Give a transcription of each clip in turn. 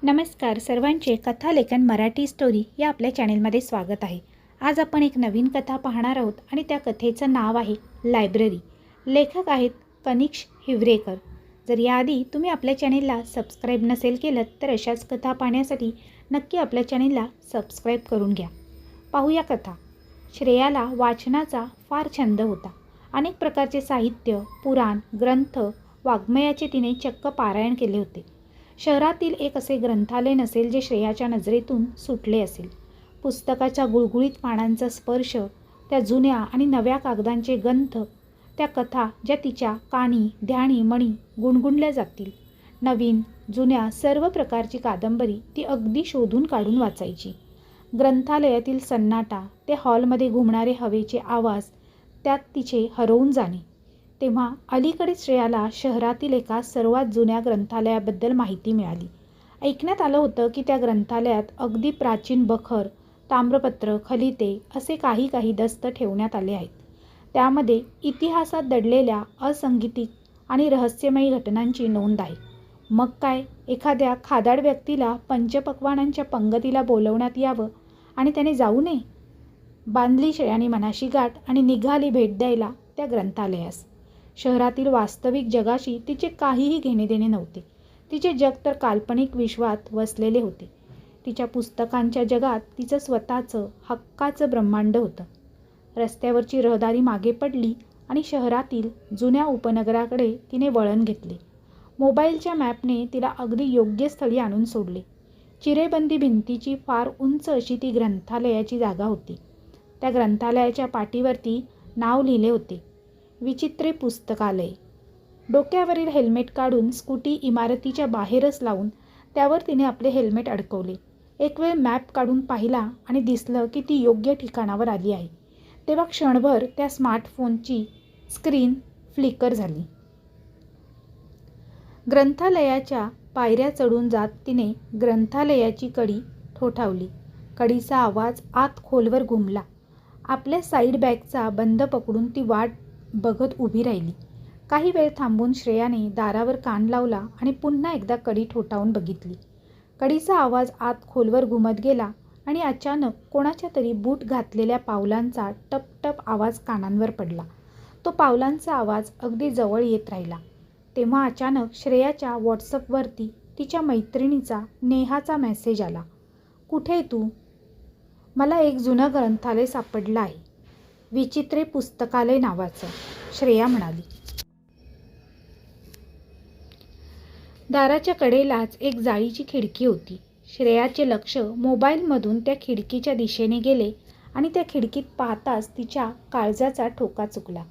नमस्कार सर्वांचे कथालेखन मराठी स्टोरी या आपल्या चॅनेलमध्ये स्वागत आहे। आज आपण एक नवीन कथा पाहणार आहोत आणि त्या कथेचं नाव आहे लायब्ररी। लेखक आहेत कनिष्क हिवरेकर। जर याआधी तुम्ही आपल्या चॅनेलला सबस्क्राईब नसेल केलं तर अशाच कथा पाहण्यासाठी नक्की आपल्या चॅनेलला सबस्क्राईब करून घ्या। पाहूया कथा। श्रेयाला वाचनाचा फार छंद होता। अनेक प्रकारचे साहित्य, पुराण, ग्रंथ, वाङ्मयाचे तिने चक्क पारायण केले होते। शहरातील एक असे ग्रंथालय नसेल जे श्रेयाच्या नजरेतून सुटले असेल। पुस्तकाच्या गुळगुळीत पानांचा स्पर्श, त्या जुन्या आणि नव्या कागदांचे गंध, त्या कथा ज्या तिच्या कानी ध्यानी मणी गुणगुणल्या जातील। नवीन जुन्या सर्व प्रकारची कादंबरी ती अगदी शोधून काढून वाचायची। ग्रंथालयातील सन्नाटा, ते हॉलमध्ये घुमणारे हवेचे आवाज, त्यात तिचे हरवून जाणे। तेव्हा अलीकडेच श्रेयाला शहरातील एका सर्वात जुन्या ग्रंथालयाबद्दल माहिती मिळाली। ऐकण्यात आलं होतं की त्या ग्रंथालयात अगदी प्राचीन बखर, ताम्रपत्र, खलिते असे काही दस्त ठेवण्यात आले आहेत। त्यामध्ये इतिहासात दडलेल्या असंगीतिक आणि रहस्यमयी घटनांची नोंद आहे। मग काय, एखाद्या खादाड व्यक्तीला पंचपक्वान्नांच्या पंगतीला बोलवण्यात यावं आणि त्याने जाऊ नये? बांधली श्रेयाने मनाशी गाठ आणि निघाली भेट द्यायला त्या ग्रंथालयास। शहरातील वास्तविक जगाशी तिचे काहीही घेणेदेणे नव्हते। तिचे जग तर काल्पनिक विश्वात वसलेले होते। तिच्या पुस्तकांच्या जगात तिचं स्वतःचं हक्काचं ब्रह्मांड होतं। रस्त्यावरची रहदारी मागे पडली आणि शहरातील जुन्या उपनगराकडे तिने वळण घेतले। मोबाईलच्या मॅपने तिला अगदी योग्य स्थळी आणून सोडले। चिरेबंदी भिंतीची फार उंच अशी ती ग्रंथालयाची जागा होती। त्या ग्रंथालयाच्या पाटीवरती नाव लिहिले होते, विचित्रे पुस्तकालय। डोक्यावरील हेल्मेट काढून स्कूटी इमारतीच्या बाहेरच लावून त्यावर तिने आपले हेल्मेट अडकवले। एक वेळ मॅप काढून पाहिला आणि दिसलं की ती योग्य ठिकाणावर आली आहे। तेव्हा क्षणभर त्या स्मार्टफोनची स्क्रीन फ्लिकर झाली। ग्रंथालयाच्या पायऱ्या चढून जात तिने ग्रंथालयाची कडी ठोठावली। कडीचा आवाज आत खोलवर घुमला। आपल्या साईड बॅगचा बंद पकडून ती वाट बघत उभी राहिली। काही वेळ थांबून श्रेयाने दारावर कान लावला आणि पुन्हा एकदा कडी ठोठावून बघितली। कडीचा आवाज आत खोलवर घुमत गेला आणि अचानक कोणाच्या तरी बूट घातलेल्या पावलांचा टपटप आवाज कानांवर पडला। तो पावलांचा आवाज अगदी जवळ येत राहिला। तेव्हा अचानक श्रेयाच्या व्हॉट्सअपवरती तिच्या मैत्रिणीचा नेहाचा मेसेज आला, कुठे तू? मला एक जुनं ग्रंथालय सापडलं आहे, विचित्रे पुस्तकालय नावाचं, श्रेया म्हणाली। दाराच्या कडेलाच एक जाळीची खिडकी होती। श्रेयाचे लक्ष मोबाईलमधून त्या खिडकीच्या दिशेने गेले आणि त्या खिडकीत पाहताच तिच्या काळजाचा ठोका चुकला।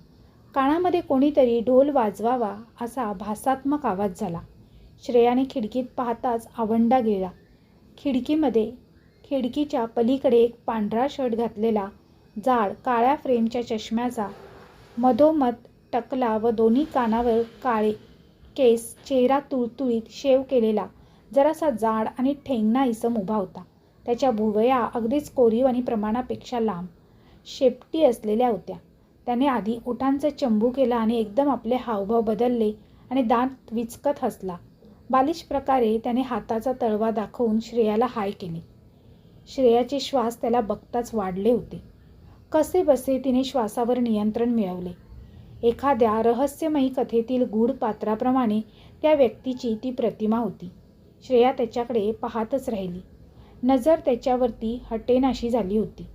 कानामध्ये कोणीतरी ढोल वाजवावा असा भासात्मक आवाज झाला। श्रेयाने खिडकीत पाहताच आवंडा गिळला। खिडकीच्या पलीकडे एक पांढरा शर्ट घातलेला, जाड काळ्या फ्रेमच्या चष्म्याचा, मधोमध टकला व दोन्ही कानावर काळे केस, चेहरा तुळतुळीत शेव केलेला, जरासा जाड आणि ठेंगणा इसम उभा होता। त्याच्या भुवया अगदीच कोरीव आणि प्रमाणापेक्षा लांब, शेपटी असलेल्या होत्या। त्याने आधी ओठांचा चंबू केला आणि एकदम आपले हावभाव बदलले आणि दात विचकत हसला। बालिश प्रकारे त्याने हाताचा तळवा दाखवून श्रेयाला हाय केले। श्रेयाचे श्वास त्याला बघताच वाढले होते। कसे बसे तिने श्वासावर नियंत्रण मिळवले। एखाद्या रहस्यमयी कथेतील गूढ पात्राप्रमाणे त्या व्यक्तीची ती प्रतिमा होती। श्रेया त्याच्याकडे पाहतच राहिली। नजर त्याच्यावरती हटेनाशी झाली होती।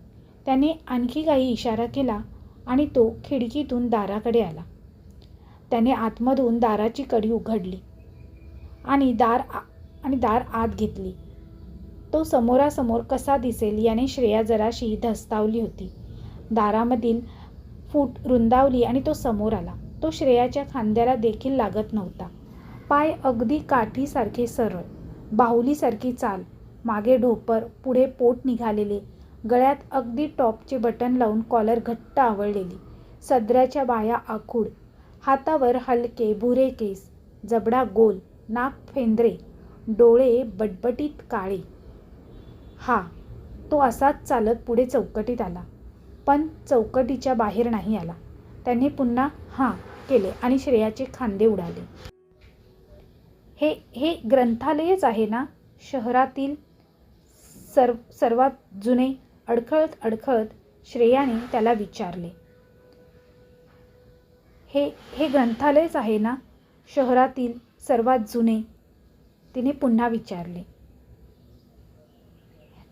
त्याने आणखी काही इशारा केला आणि तो खिडकीतून दाराकडे आला। त्याने आतमधून दाराची कडी उघडली आणि दार आत घेतली। तो समोरासमोर कसा दिसेल याने श्रेया जराशी धस्तावली होती। दारामधील फूट रुंदावली आणि तो समोर आला। तो श्रेयाच्या खांद्याला देखील लागत नव्हता। पाय अगदी काठीसारखे सरळ, बाहुलीसारखी चाल, मागे ढोपर, पुढे पोट निघालेले, गळ्यात अगदी टॉपचे बटन लावून कॉलर घट्ट आवळलेली, सदऱ्याच्या बाया आखूड, हातावर हलके भुरे केस, जबडा गोल, नाक फेंद्रे, डोळे बटबटीत काळे। तो असाच चालत पुढे चौकटीत आला, पण चौकटीच्या बाहेर नाही आला। त्याने पुन्हा हां केले आणि श्रेयाचे खांदे उडाले। हे ग्रंथालयच आहे ना? शहरातील सर्वात जुने अडखळत अडखळत श्रेयाने त्याला विचारले. हे ग्रंथालयच आहे ना? शहरातील सर्वात जुने, तिने पुन्हा विचारले.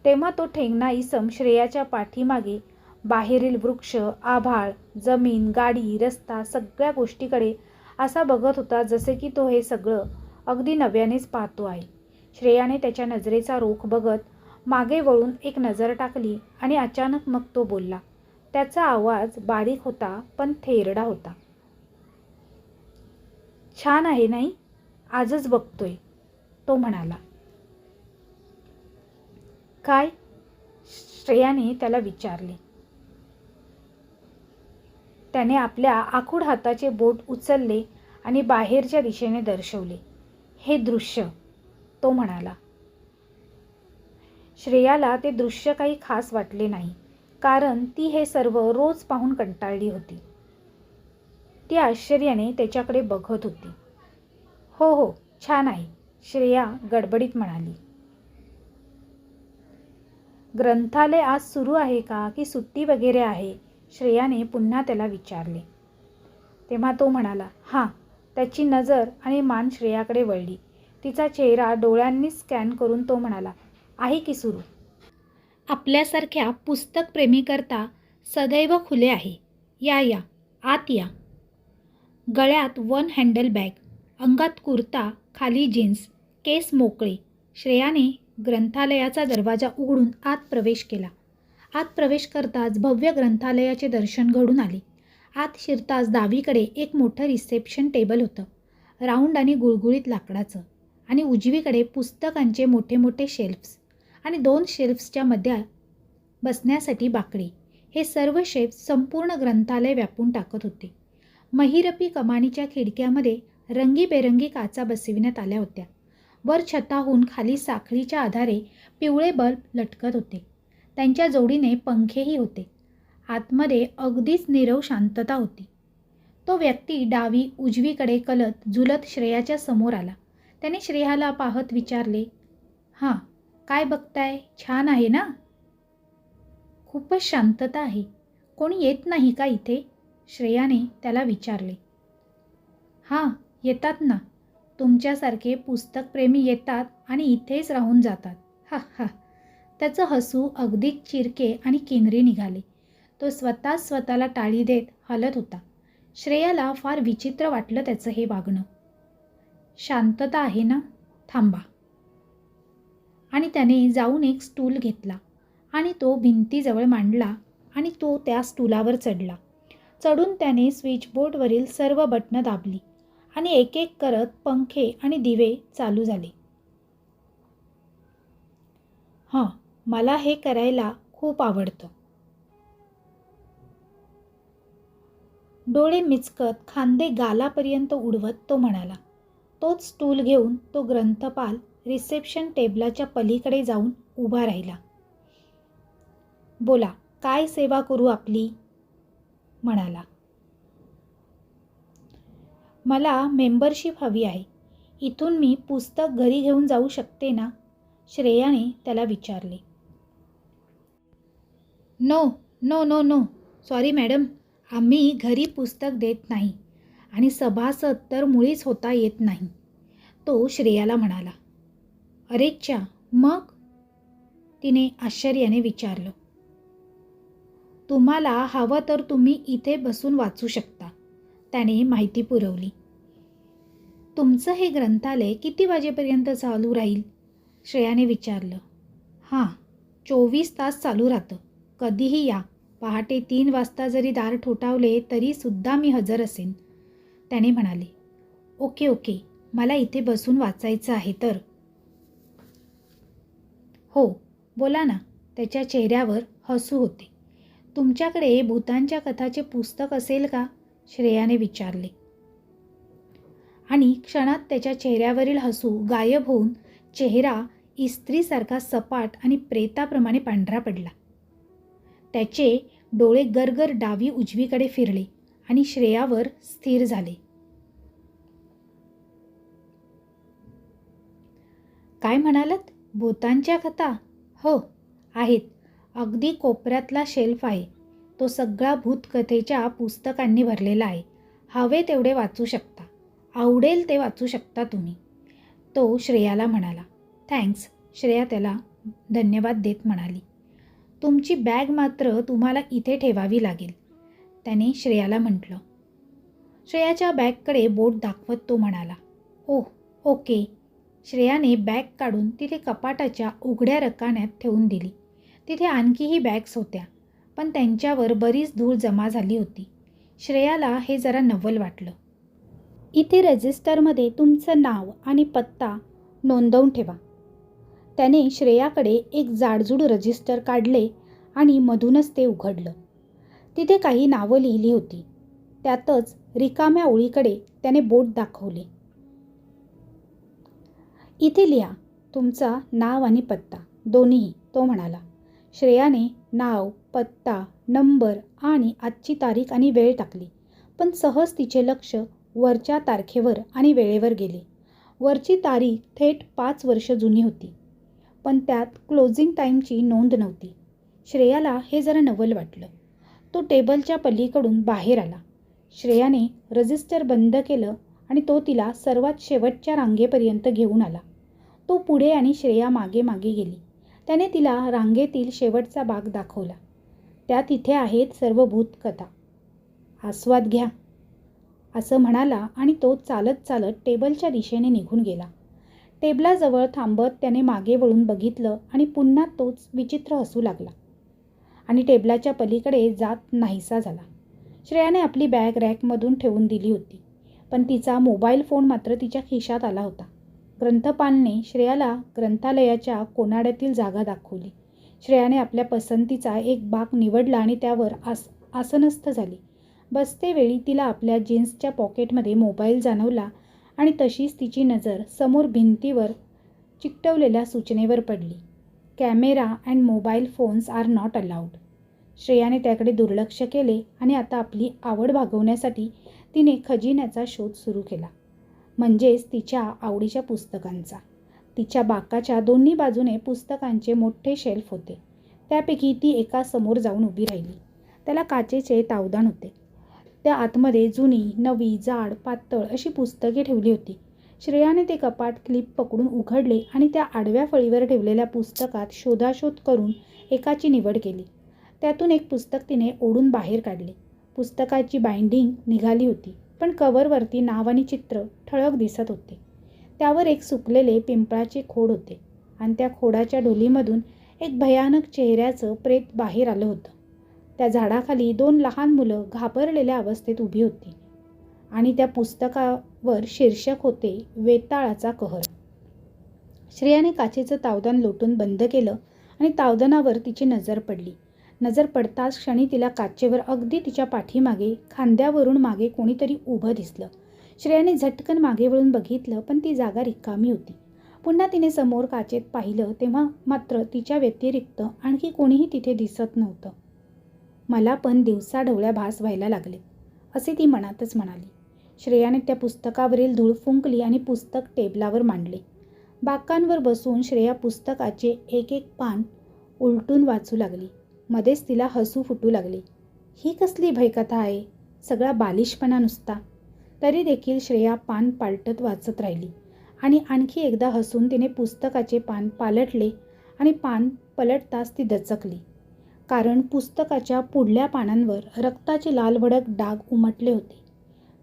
तेव्हा तो ठेंगणा इसम श्रेयाच्या पाठीमागे बाहेरील वृक्ष, आभाळ, जमीन, गाडी, रस्ता सगळ्या गोष्टीकडे असा बघत होता जसे की तो हे सगळं अगदी नव्यानेच पाहतो आहे. श्रेयाने त्याच्या नजरेचा रोख बघत मागे वळून एक नजर टाकली आणि अचानक मग तो बोलला. त्याचा आवाज बारीक होता पण थेरडा होता. छान आहे नाही? आजच बघतोय, तो म्हणाला. काय? श्रेयाने त्याला विचारले. त्याने आपल्या आखूड हाताचे बोट उचलले आणि बाहेरच्या दिशेने दर्शवले. हे दृश्य, तो म्हणाला. श्रेयाला ते दृश्य काही खास वाटले नाही, कारण ती हे सर्व रोज पाहून कंटाळली होती. ती आश्चर्याने त्याच्याकडे बघत होती. हो हो, छान आहे, श्रेया गडबडीत म्हणाली. ग्रंथालय आज सुरू आहे का की सुट्टी वगैरे आहे? श्रेयाने पुन्हा त्याला विचारले. तेव्हा तो म्हणाला. हां. त्याची नजर आणि मान श्रेयाकडे वळली. तिचा चेहरा डोळ्यांनी स्कॅन करून तो म्हणाला. आहे की सुरू. आपल्यासारख्या पुस्तकप्रेमीकरता सदैव खुले आहे. या या, आत या. गळ्यात वन हँडल बॅग, अंगात कुर्ता, खाली जीन्स, केस मोकळे. श्रेयाने ग्रंथालयाचा दरवाजा उघडून आत प्रवेश केला. आत प्रवेश करताच भव्य ग्रंथालयाचे दर्शन घडून आले. आत शिरताच डावीकडे एक मोठं रिसेप्शन टेबल होतं, राऊंड आणि गुळगुळीत लाकडाचं, आणि उजवीकडे पुस्तकांचे मोठे मोठे शेल्फ्स आणि 2 शेल्फ्सच्या मध्ये बसण्यासाठी बाकडे. हे सर्व शेल्फ्स संपूर्ण ग्रंथालय व्यापून टाकत होते. महिरपी कमानीच्या खिडक्यामध्ये रंगीबेरंगी काचा बसविण्यात आल्या होत्या. वर छताहून खाली साखळीच्या आधारे पिवळे बल्ब लटकत होते. त्यांच्या जोडीने पंखेही होते. आतमध्ये अगदीच नीरव शांतता होती. तो व्यक्ती डावी उजवीकडे कलत झुलत श्रेयाच्या समोर आला. त्याने श्रेयाला पाहत विचारले. हां, काय बघताय? छान आहे ना? खूपच शांतता आहे. कोणी येत नाही का इथे? श्रेयाने त्याला विचारले. हां, येतात ना. तुमच्यासारखे पुस्तकप्रेमी येतात आणि इथेच राहून जातात. हा हा. त्याचं हसू अगदीच चिरके आणि किनरी निघाले. तो स्वतःला टाळी देत हलत होता. श्रेयाला फार विचित्र वाटलं त्याचं हे वागणं. शांतता आहे ना? थांबा. आणि त्याने जाऊन एक स्टूल घेतला आणि तो भिंतीजवळ मांडला आणि तो त्या स्टूलावर चढला. चढून त्याने स्विचबोर्डवरील सर्व बटणं दाबली आणि एक एक करत पंखे आणि दिवे चालू झाले. हां, मला हे करायला खूप आवडतं. डोळे मिचकत खांदे गालापर्यंत उडवत तो म्हणाला. तोच स्टूल घेऊन तो ग्रंथपाल रिसेप्शन टेबलाच्या पलीकडे जाऊन उभा राहिला. बोला, काय सेवा करू आपली? म्हणाला. मला मेंबरशिप हवी आहे. इथून मी पुस्तक घरी घेऊन जाऊ शकते ना? श्रेयाने त्याला विचारले. No no no no, sorry madam, आम्ही घरी पुस्तक देत नाही आणि सभासद तर मुळीच होता येत नाही, तो श्रेयाला म्हणाला. अरेच्चा, मग? तिने आश्चर्याने विचारलं. तुम्हाला हवं तर तुम्ही इथे बसून वाचू शकता, त्याने माहिती पुरवली. तुमचं हे ग्रंथालय किती वाजेपर्यंत चालू राहील? श्रेयाने विचारलं. हां, 24 तास चालू राहतं. कधीही या. पहाटे 3 वाजता जरी दार ठोठावले तरी सुद्धा मी हजर असेन, त्याने म्हणाले. ओके ओके, मला इथे बसून वाचायचं आहे तर. हो, बोला ना. त्याच्या चेहऱ्यावर हसू होते. तुमच्याकडे भूतांच्या कथाचे पुस्तक असेल का? श्रेयाने विचारले. आणि क्षणात त्याच्या चेहऱ्यावरील हसू गायब होऊन चेहरा इस्त्रीसारखा सपाट आणि प्रेताप्रमाणे पांढरा पडला. त्याचे डोळे गरगर डावी उजवीकडे फिरले आणि श्रेयावर स्थिर झाले. काय म्हणालात? भूतांच्या कथा? हो, आहेत. अगदी कोपऱ्यातला शेल्फ आहे. तो सगळा भूतकथेच्या पुस्तकांनी भरलेला आहे. हवे तेवढे वाचू शकता. आवडेल ते वाचू शकता तुम्ही. तो श्रेयाला म्हणाला. थँक्स. श्रेया त्याला धन्यवाद देत म्हणाली. तुमची बॅग मात्र तुम्हाला इथे ठेवावी लागेल, त्याने श्रेयाला म्हटलं. श्रेयाच्या बॅगकडे बोट दाखवत तो म्हणाला. ओह, ओके. श्रेयाने बॅग काढून तिथे कपाटाच्या उघड्या रकान्यात ठेवून दिली. तिथे आणखीही बॅग्स होत्या, पण त्यांच्यावर बरीच धूळ जमा झाली होती. श्रेयाला हे जरा नवल वाटलं. इथे रजिस्टरमध्ये तुमचं नाव आणि पत्ता नोंदवून ठेवा. त्याने श्रेयाकडे एक जाडजूड रजिस्टर काढले आणि मधूनच ते उघडलं. तिथे काही नावं लिहिली होती. त्यातच रिकाम्या ओळीकडे त्याने बोट दाखवले. इथे लिहा तुमचा नाव आणि पत्ता दोन्हीही, तो म्हणाला. श्रेयाने नाव, पत्ता, नंबर आणि आजची तारीख आणि वेळ टाकली, पण सहज तिचे लक्ष वरच्या तारखेवर आणि वेळेवर गेले. वरची तारीख थेट 5 वर्ष जुनी होती, पण त्यात क्लोजिंग टाईमची नोंद नव्हती. श्रेयाला हे जरा नवल वाटलं. तो टेबलच्या पलीकडून बाहेर आला. श्रेयाने रजिस्टर बंद केलं आणि तो तिला सर्वात शेवटच्या रांगेपर्यंत घेऊन आला. तो पुढे आणि श्रेया मागे मागे गेली. त्याने तिला रांगेतील शेवटचा भाग दाखवला. त्यात इथे आहेत सर्व भूतकथा. आस्वाद घ्या, असं म्हणाला आणि तो चालत चालत टेबलच्या दिशेने निघून गेला. टेबलाजवळ थांबत त्याने मागे वळून बघितलं आणि पुन्हा तोच विचित्र हसू लागला आणि टेबलाच्या पलीकडे जात नाहीसा झाला. श्रेयाने आपली बॅग रॅकमधून ठेवून दिली होती, पण तिचा मोबाईल फोन मात्र तिच्या खिशात आला होता. ग्रंथपालने श्रेयाला ग्रंथालयाच्या कोनाड्यातील जागा दाखवली. श्रेयाने आपल्या पसंतीचा एक बाक निवडला आणि त्यावर आसनस्थ झाली. बसतेवेळी तिला आपल्या जीन्सच्या पॉकेटमध्ये मोबाईल जाणवला आणि तशीच तिची नजर समोर भिंतीवर चिकटवलेल्या सूचनेवर पडली. कॅमेरा अँड मोबाईल फोन्स आर नॉट अलाउड. श्रेयाने त्याकडे दुर्लक्ष केले आणि आता आपली आवड भागवण्यासाठी तिने खजिन्याचा शोध सुरू केला, म्हणजेच तिच्या आवडीच्या पुस्तकांचा. तिच्या बाकाच्या दोन्ही बाजूने पुस्तकांचे मोठे शेल्फ होते. त्यापैकी ती एका समोर जाऊन उभी राहिली. त्याला काचेचे तावदान होते. त्या आतमध्ये जुनी, नवी, जाड, पातळ अशी पुस्तके ठेवली होती. श्रेयाने ते कपाट क्लिप पकडून उघडले आणि त्या आडव्या फळीवर ठेवलेल्या पुस्तकात शोधाशोध करून एकाची निवड केली. त्यातून एक पुस्तक तिने ओढून बाहेर काढले. पुस्तकाची बाइंडिंग निघाली होती, पण कव्हरवरती नाव आणि चित्र ठळक दिसत होते. त्यावर एक सुकलेले पिंपळाचे खोड होते आणि त्या खोडाच्या ढोलीमधून एक भयानक चेहऱ्याचं प्रेत बाहेर आलं होतं. त्या झाडाखाली 2 लहान मुलं घाबरलेल्या अवस्थेत उभी होती आणि त्या पुस्तकावर शीर्षक होते, वेताळाचा कहर. श्रेयाने काचेचं तावदान लोटून बंद केलं आणि तावदानावर तिची नजर पडली. नजर पडताच क्षणी तिला काचेवर अगदी तिच्या पाठीमागे खांद्यावरून मागे कोणीतरी उभं दिसलं. श्रेयाने झटकन मागे वळून बघितलं, पण ती जागा रिकामी होती. पुन्हा तिने समोर काचेत पाहिलं तेव्हा मात्र तिच्या व्यतिरिक्त आणखी कोणीही तिथे दिसत नव्हतं. मला पण दिवसाढवळ्या भास व्हायला लागले, असे ती मनातच म्हणाली. श्रेयाने त्या पुस्तकावरील धूळ फुंकली आणि पुस्तक टेबलावर मांडले. बाकांवर बसून श्रेया पुस्तकाचे एक एक पान उलटून वाचू लागली. मध्येच तिला हसू फुटू लागले. ही कसली भयकथा आहे, सगळा बालिशपणा नुसता. तरी देखील श्रेया पान पालटत वाचत राहिली आणि आणखी एकदा हसून तिने पुस्तकाचे पान पालटले आणि पान पलटताच ती दचकली, कारण पुस्तकाच्या पुढल्या पानांवर रक्ताचे लालभडक डाग उमटले होते.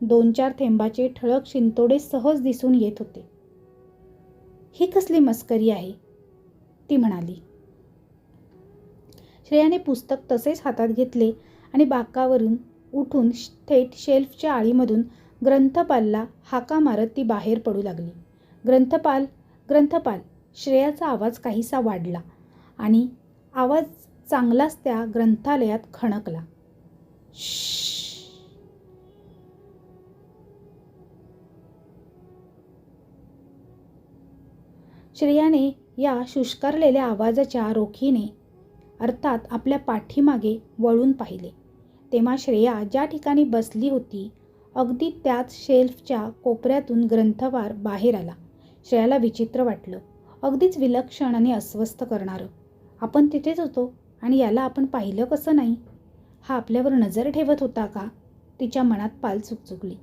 2-4 थेंबाचे ठळक शिंतोडे सहज दिसून येत होते. ही कसली मस्करी आहे, ती म्हणाली. श्रेयाने पुस्तक तसेच हातात घेतले आणि बाकावरून उठून थेट शेल्फच्या आळीमधून ग्रंथपालला हाका मारत ती बाहेर पडू लागली. ग्रंथपाल, ग्रंथपाल. श्रेयाचा आवाज काहीसा वाढला आणि आवाज चांगलाच त्या ग्रंथालयात खणकला. श्रेयाने या शुष्कारलेल्या आवाजाच्या रोखीने अर्थात आपल्या पाठीमागे वळून पाहिले. तेव्हा श्रेया ज्या ठिकाणी बसली होती अगदी त्याच शेल्फच्या कोपऱ्यातून ग्रंथवार बाहेर आला. श्रेयाला विचित्र वाटलं. अगदीच विलक्षण आणि अस्वस्थ करणारं. आपण तिथेच होतो आणि याला आपण पाहिलं कसं नाही? हा आपल्यावर नजर ठेवत होता का? तिच्या मनात पाल चुकचुकली.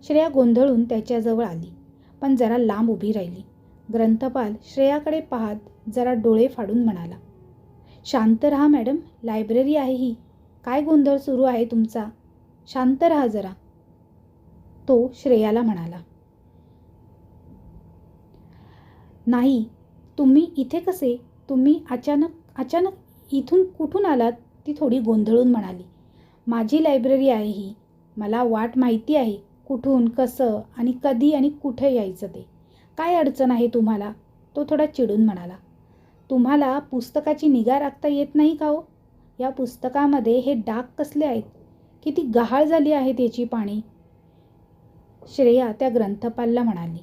श्रेया गोंधळून त्याच्याजवळ आली, पण जरा लांब उभी राहिली. ग्रंथपाल श्रेयाकडे पाहत जरा डोळे फाडून म्हणाला, शांत रहा मॅडम, लायब्ररी आहे ही. काय गोंधळ सुरू आहे तुमचा? शांत रहा जरा. तो श्रेयाला म्हणाला. नाही, तुम्ही इथे कसे? तुम्ही अचानक इथून कुठून आलात? ती थोडी गोंधळून म्हणाली. माझी लायब्ररी आहे ही. मला वाट माहिती आहे, कुठून, कसं आणि कधी आणि कुठे यायचं ते. काय अडचण आहे तुम्हाला? तो थोडा चिडून म्हणाला. तुम्हाला पुस्तकाची निगा राखता येत नाही का हो? या पुस्तकामध्ये हे डाग कसले आहेत? किती गहाळ झाली आहेत याची पाने. श्रेया त्या ग्रंथपालला म्हणाली.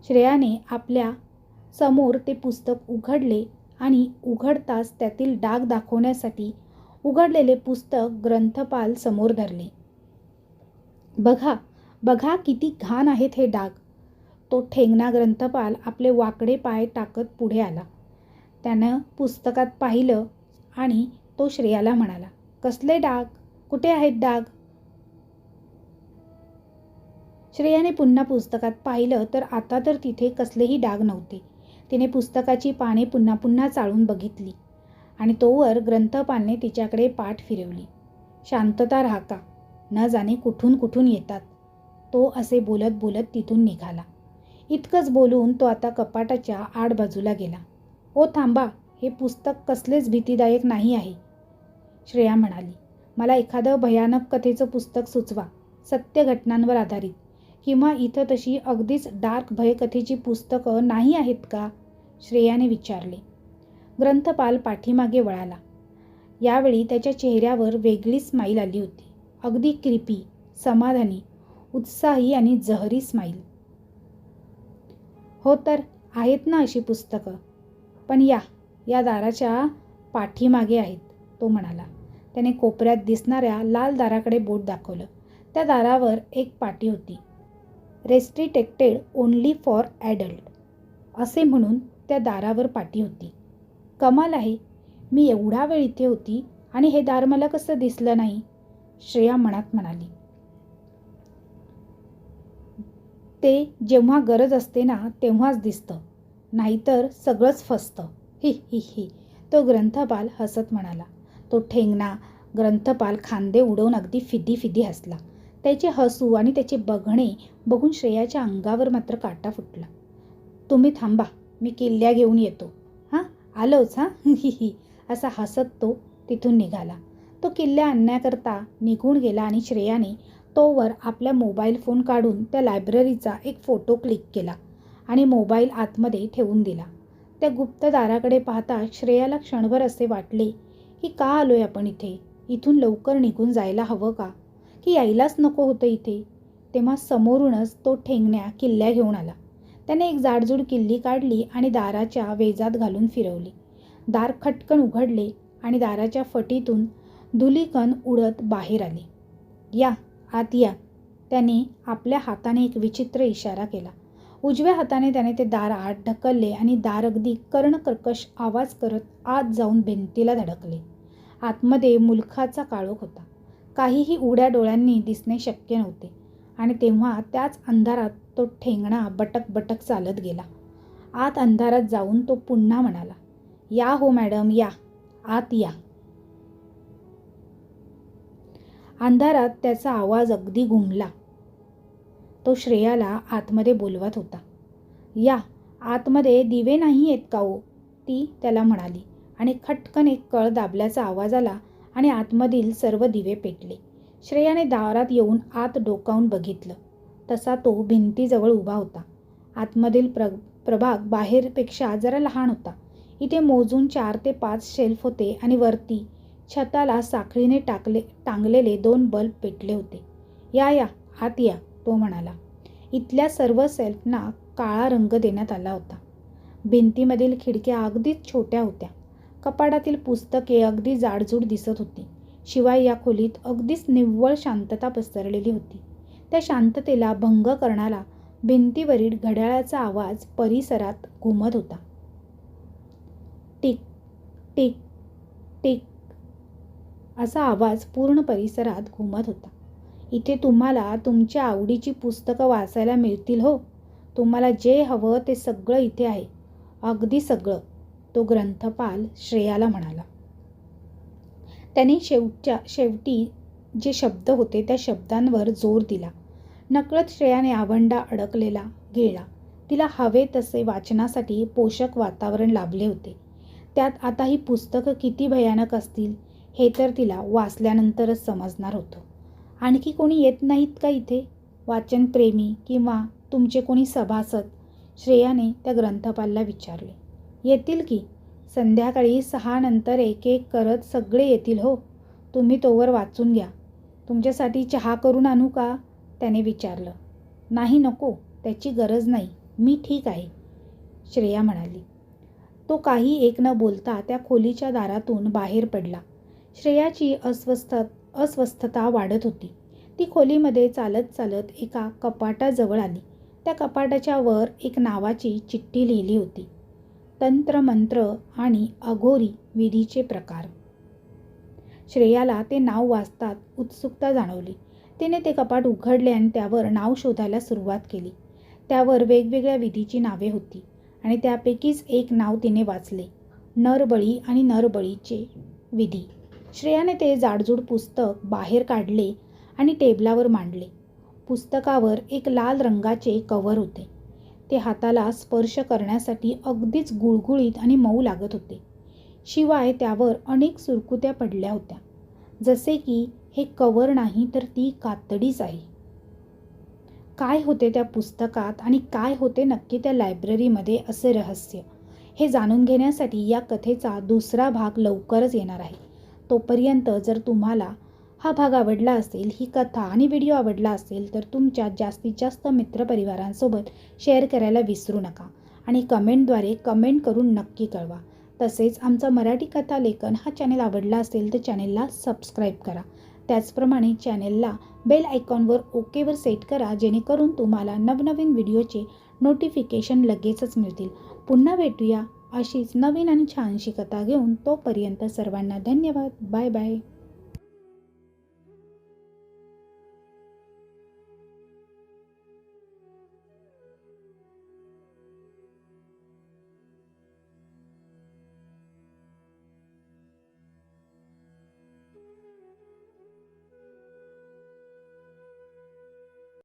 श्रेयाने आपल्या समोर ते पुस्तक उघडले आणि उघडताच त्यातील डाग दाखवण्यासाठी उघडलेले पुस्तक ग्रंथपाल समोर धरले. बघा बघा, किती घाण आहेत हे डाग. तो ठेंगणा ग्रंथपाल आपले वाकडे पाय टाकत पुढे आला. त्यानं पुस्तकात पाहिलं आणि तो श्रेयाला म्हणाला, कसले डाग? कुठे आहेत डाग? श्रेयाने पुन्हा पुस्तकात पाहिलं तर आता तर तिथे कसलेही डाग नव्हते. तिने पुस्तकाची पाने पुन्हा पुन्हा चाळून बघितली आणि तोवर ग्रंथपालने तिच्याकडे पाठ फिरवली. शांतता राहा का, न जाणे कुठून कुठून येतात. तो असे बोलत बोलत तिथून निघाला. इतकंच बोलून तो आता कपाटाच्या आड बाजूला गेला. ओ थांबा, हे पुस्तक कसलेच भीतीदायक नाही आहे. श्रेया म्हणाली, मला एखादं भयानक कथेचं पुस्तक सुचवा, सत्य घटनांवर आधारित. किंवा इथं तशी अगदीच डार्क भयकथेची पुस्तकं नाही आहेत का? श्रेयाने विचारले. ग्रंथपाल पाठीमागे वळाला. यावेळी त्याच्या चेहऱ्यावर वेगळी स्माईल आली होती. अगदी क्रिपी, समाधानी, उत्साही आणि जहरी स्माईल. हो तर आहेत ना अशी पुस्तकं, पण या दाराच्या पाठीमागे आहेत, तो म्हणाला. त्याने कोपऱ्यात दिसणाऱ्या लाल दाराकडे बोट दाखवलं. त्या दारावर एक पाटी होती. रेस्ट्रिक्टेड ओन्ली फॉर ॲडल्ट असे म्हणून त्या दारावर पाटी होती. कमाल आहे, मी एवढा वेळ इथे होती आणि हे दार मला कसं दिसलं नाही? श्रेया मनात म्हणाली. ते जेव्हा गरज असते ना तेव्हाच दिसतं, नाहीतर सगळंच फसतं. ही ही ही, तो ग्रंथपाल हसत म्हणाला. तो ठेंगणा ग्रंथपाल खांदे उडवून अगदी फिदी फिदी हसला. त्याचे हसू आणि त्याचे बघणे बघून श्रेयाच्या अंगावर मात्र काटा फुटला. तुम्ही थांबा, मी किल्ल्या घेऊन येतो. हां, आलोच हां, ही ही, असा हसत तो तिथून निघाला. तो किल्ल्या आणण्याकरता निघून गेला आणि श्रेयाने तोवर आपला मोबाईल फोन काढून त्या लायब्ररीचा एक फोटो क्लिक केला आणि मोबाईल आतमध्ये ठेवून दिला. त्या गुप्त दाराकडे पाहता श्रेयाला क्षणभर असे वाटले की का आलोय आपण इथे? इथून लवकर निघून जायला हवं का? की यायलाच नको होतं इथे? तेव्हा समोरूनच तो ठेंगण्या किल्ल्या घेऊन आला. त्याने एक जाडजूड किल्ली काढली आणि दाराच्या वेजात घालून फिरवली. दार खटकन उघडले आणि दाराच्या फटीतून धुलीकण उडत बाहेर आले. या, आत या. त्याने आपल्या हाताने एक विचित्र इशारा केला. उजव्या हाताने त्याने ते दार आत ढकलले आणि दार अगदी कर्णकर्कश आवाज करत आत जाऊन भिंतीला धडकले. आतमध्ये मुलखाचा काळोख होता. काहीही उघड्या डोळ्यांनी दिसणे शक्य नव्हते आणि तेव्हा त्याच अंधारात तो ठेंगणा बटक बटक चालत गेला. आत अंधारात जाऊन तो पुन्हा म्हणाला, या हो मॅडम, या, आत या. अंधारात त्याचा आवाज अगदी घुमला. तो श्रेयाला आतमध्ये बोलवत होता. या, आतमध्ये दिवे नाही आहेत का हो? ती त्याला म्हणाली आणि खटकन एक कळ दाबल्याचा आवाज आला आणि आतमधील सर्व दिवे पेटले. श्रेयाने दारात येऊन आत डोकावून बघितलं. तसा तो भिंतीजवळ उभा होता. आतमधील प्रभाग बाहेरपेक्षा जरा लहान होता. इथे मोजून 4 ते 5 शेल्फ होते आणि वरती छताला साखळीने टांगलेले 2 बल्ब पेटले होते. या या, आत या, तो म्हणाला. इथल्या सर्व शेल्फना काळा रंग देण्यात आला होता. भिंतीमधील खिडक्या अगदीच छोट्या होत्या. कपाटातील पुस्तके अगदी जाडजूड दिसत होती. शिवाय या खोलीत अगदीच निव्वळ शांतता पसरलेली होती. त्या शांततेला भंग करणारा भिंतीवरील घड्याळाचा आवाज परिसरात घुमत होता. टिक टिक टिक असा आवाज पूर्ण परिसरात घुमत होता. इथे तुम्हाला तुमच्या आवडीची पुस्तकं वाचायला मिळतील हो. तुम्हाला जे हवं ते सगळं इथे आहे, अगदी सगळं, तो ग्रंथपाल श्रेयाला म्हणाला. त्याने शेवटी जे शब्द होते त्या शब्दांवर जोर दिला. नकळत श्रेयाने आवंडा अडकलेला गिळला. तिला हवे तसे वाचनासाठी पोषक वातावरण लाभले होते. त्यात आता ही पुस्तकं किती भयानक असतील हे तर तिला वाचल्यानंतरच समजणार होतं. आणखी कोणी येत नाहीत का इथे, वाचनप्रेमी किंवा तुमचे कोणी सभासद? श्रेयाने त्या ग्रंथपालला विचारले. येतील की, संध्याकाळी 6 नंतर एक एक करत सगळे येतील हो. तुम्ही तोवर वाचून घ्या. तुमच्यासाठी चहा करून आणू का, त्याने विचारलं. नाही, नको, त्याची गरज नाही, मी ठीक आहे, श्रेया म्हणाली. तो काही एक न बोलता त्या खोलीच्या दारातून बाहेर पडला. श्रेयाची अस्वस्थता वाढत होती. ती खोलीमध्ये चालत चालत एका कपाटाजवळ आली. त्या कपाटाच्या वर एक नावाची चिठ्ठी लिहिली होती. तंत्रमंत्र आणि अघोरी विधीचे प्रकार. श्रेयाला ते नाव वाचतात उत्सुकता जाणवली. तिने ते कपाट उघडले आणि त्यावर नाव शोधायला सुरुवात केली. त्यावर वेगवेगळ्या विधीची नावे होती आणि त्यापैकीच एक नाव तिने वाचले, नरबळी आणि नरबळीचे विधी. श्रेयाने ते जाडजूड पुस्तक बाहेर काढले आणि टेबलावर मांडले. पुस्तकावर एक लाल रंगाचे कव्हर होते. ते हाताला स्पर्श करण्यासाठी अगदीच गुळगुळीत आणि मऊ लागत होते. शिवाय त्यावर अनेक सुरकुत्या पडल्या होत्या, जसे की हे कव्हर नाही तर ती कातडीच आहे. काय होते त्या पुस्तकात आणि काय होते नक्की त्या लायब्ररीमध्ये असे रहस्य, हे जाणून घेण्यासाठी या कथेचा दुसरा भाग लवकरच येणार आहे. तोपर्यंत जर तुम्हाला हा भाग आवडला असेल, ही कथा आणि व्हिडिओ आवडला असेल तर तुमच्या जास्तीत जास्त मित्रपरिवारांसोबत शेअर करायला विसरू नका आणि कमेंटद्वारे कमेंट करून नक्की कळवा. तसेच आमचा मराठी कथा लेखन हा चॅनल आवडला असेल तर चॅनेलला सबस्क्राईब करा. त्याचप्रमाणे चॅनेलला बेल आयकॉनवर ओकेवर सेट करा, जेणेकरून तुम्हाला नवनवीन व्हिडिओचे नोटिफिकेशन लगेचच मिळतील. पुन्हा भेटूया अशीच नवीन आणि छानशी कथा घेऊन. तोपर्यंत सर्वांना धन्यवाद. Bye bye.